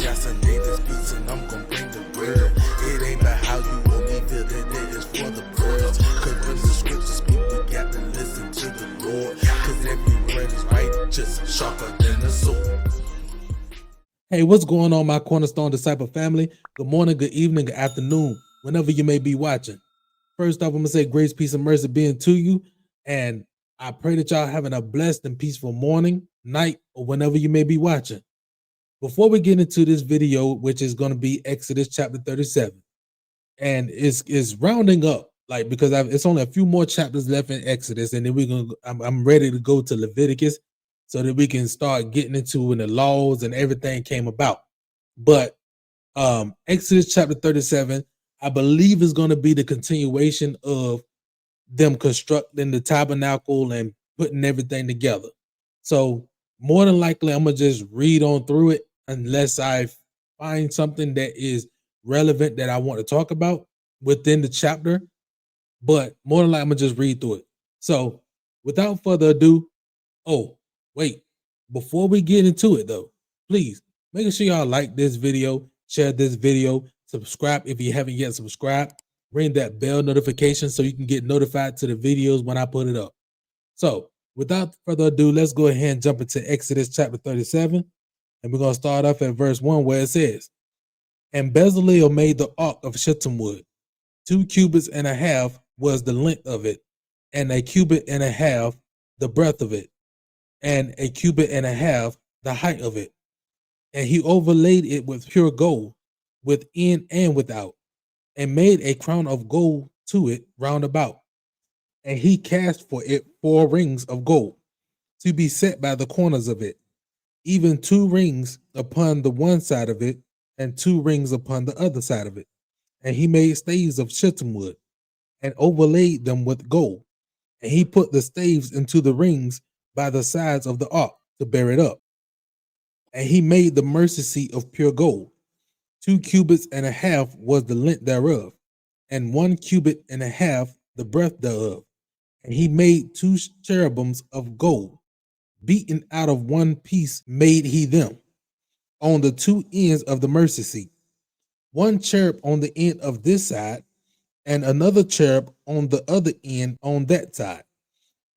got some daily speaks and I'm gon' bring the word. It ain't about how you want me feel, that is for the birds. Cause when the scriptures speak, we got to listen to the Lord. Cause every word is right, just sharper than a sword. Hey, what's going on, my Cornerstone Disciple family? Good morning, good evening, good afternoon, whenever you may be watching. First off, I'm going to say grace, peace, and mercy being to you. And I pray that y'all having a blessed and peaceful morning, night, or whenever you may be watching. Before we get into this video, which is going to be Exodus chapter 37, and it's rounding up, like, because it's only a few more chapters left in Exodus, and then I'm ready to go to Leviticus, so that we can start getting into when the laws and everything came about. But Exodus chapter 37, I believe, is going to be the continuation of them constructing the tabernacle and putting everything together. So more than likely, I'm going to just read on through it unless I find something that is relevant that I want to talk about within the chapter. But more than likely, I'm going to just read through it. So without further ado, wait, before we get into it though, please make sure y'all like this video, share this video, subscribe if you haven't yet subscribed, ring that bell notification so you can get notified to the videos when I put it up. So without further ado, let's go ahead and jump into Exodus chapter 37. And we're going to start off at verse 1 where it says, "And Bezalel made the ark of shittim wood. 2 cubits and a half was the length of it, and a cubit and a half the breadth of it, and a cubit and a half the height of it. And he overlaid it with pure gold, within and without, and made a crown of gold to it round about. And he cast for it 4 rings of gold, to be set by the corners of it, even 2 rings upon the one side of it, and 2 rings upon the other side of it. And he made staves of shittim wood, and overlaid them with gold. And he put the staves into the rings by the sides of the ark to bear it up. And he made the mercy seat of pure gold. 2 cubits and a half was the length thereof, and 1 cubit and a half the breadth thereof. And he made 2 cherubims of gold, beaten out of one piece made he them, on the 2 ends of the mercy seat. 1 cherub on the end of this side, and another cherub on the other end on that side.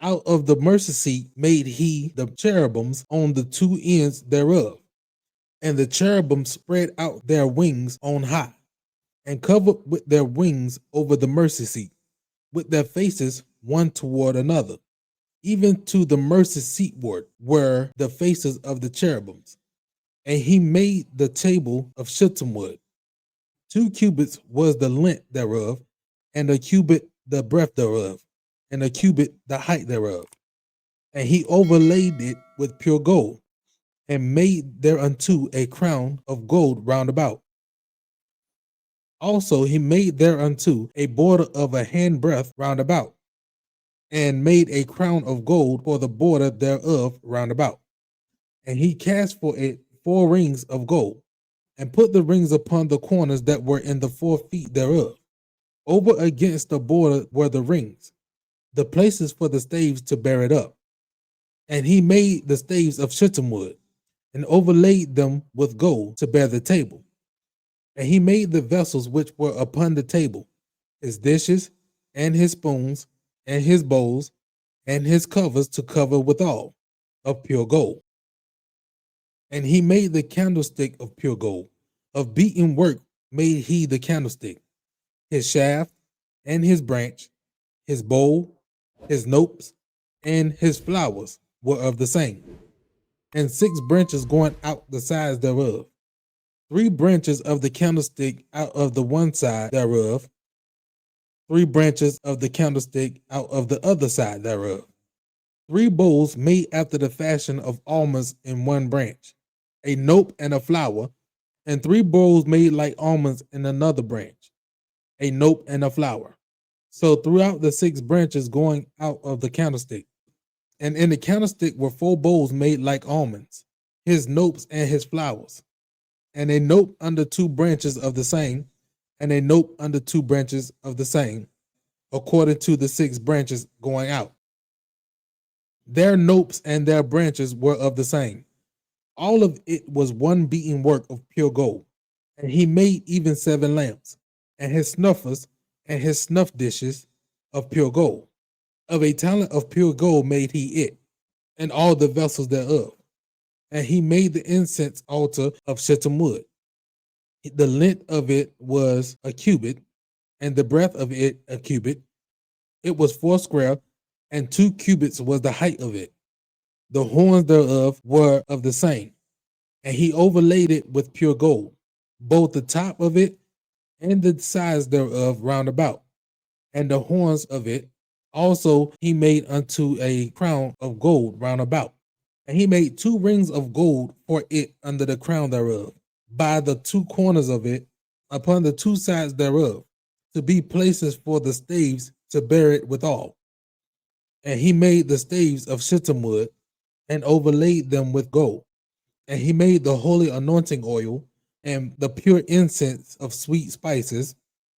Out of the mercy seat made he the cherubims on the 2 ends thereof. And the cherubim spread out their wings on high, and covered with their wings over the mercy seat, with their faces one toward another. Even to the mercy seatward were the faces of the cherubims. And he made the table of shittim wood. 2 cubits was the length thereof, and a cubit the breadth thereof, and a cubit the height thereof. And he overlaid it with pure gold, and made thereunto a crown of gold round about. Also he made thereunto a border of a handbreadth round about, and made a crown of gold for the border thereof round about. And he cast for it 4 rings of gold, and put the rings upon the corners that were in the 4 feet thereof. Over against the border were the rings, the places for the staves to bear it up. And he made the staves of shittim wood, and overlaid them with gold to bear the table. And he made the vessels which were upon the table, his dishes, and his spoons, and his bowls, and his covers to cover withal, of pure gold. And he made the candlestick of pure gold. Of beaten work made he the candlestick, his shaft, and his branch, his bowl, his nopes, and his flowers were of the same. And 6 branches going out the sides thereof. 3 branches of the candlestick out of the one side thereof. 3 branches of the candlestick out of the other side thereof. 3 bowls made after the fashion of almonds in one branch, a nope and a flower, and 3 bowls made like almonds in another branch, a nope and a flower. So throughout the 6 branches going out of the candlestick. And in the candlestick were 4 bowls made like almonds, his nopes and his flowers, and a nope under 2 branches of the same, and a nope under 2 branches of the same, according to the 6 branches going out. Their nopes and their branches were of the same. All of it was one beaten work of pure gold. And he made even 7 lamps, and his snuffers and his snuff dishes of pure gold. Of a talent of pure gold made he it, and all the vessels thereof. And he made the incense altar of shittim wood. The length of it was a cubit, and the breadth of it a cubit. It was 4 square, and 2 cubits was the height of it. The horns thereof were of the same. And he overlaid it with pure gold, both the top of it and the sides thereof round about. And the horns of it also he made unto a crown of gold round about. And he made 2 rings of gold for it under the crown thereof, by the 2 corners of it, upon the 2 sides thereof, to be places for the staves to bear it withal. And he made the staves of shittim wood, and overlaid them with gold. And he made the holy anointing oil, and the pure incense of sweet spices,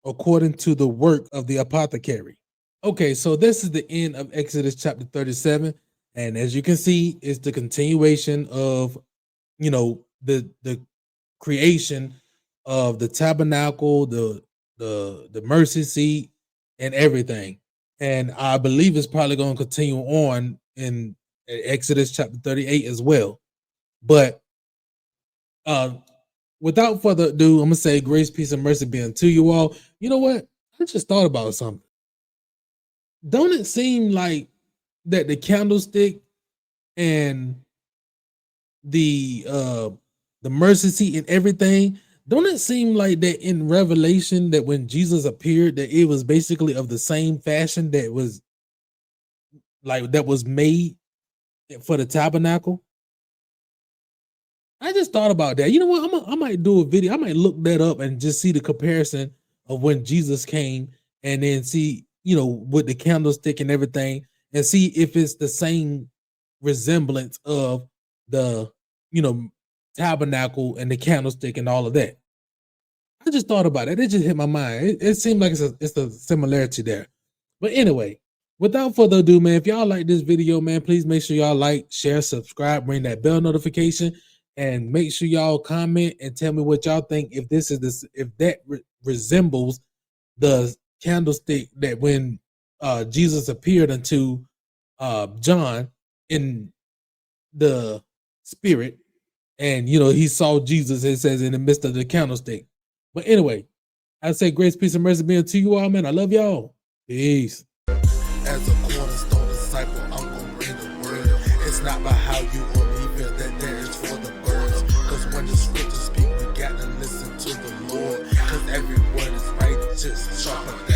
according to the work of the apothecary. Okay, so this is the end of Exodus chapter 37. And as you can see, it's the continuation of, the creation of the tabernacle, the mercy seat, and everything. And I believe it's probably going to continue on in Exodus chapter 38 as well. But without further ado, I'm gonna say grace, peace, and mercy be unto you all. You know what? I just thought about something. Don't it seem like that the candlestick and the mercy seat and everything, don't it seem like that in Revelation that when Jesus appeared, that it was basically of the same fashion that was made for the tabernacle? I just thought about that. You know what? I might do a video. I might look that up and just see the comparison of when Jesus came, and then see, with the candlestick and everything, and see if it's the same resemblance of the, tabernacle and the candlestick and all of that. I just thought about it. It just hit my mind. It seemed like it's a similarity there. But anyway, without further ado, man, if y'all like this video, man, please make sure y'all like, share, subscribe, ring that bell notification. And make sure y'all comment and tell me what y'all think, if that resembles the candlestick that when Jesus appeared unto John in the spirit, and he saw Jesus, it says, in the midst of the candlestick. But anyway, I say grace, peace, and mercy be unto you all, man. I love y'all. Peace. As a cornerstone disciple, I'm gonna bring the word. It's not about how you or me feel, that there is for the birds. Cause when the scriptures speak, we got to listen to the Lord. Cause every word is righteous, sharper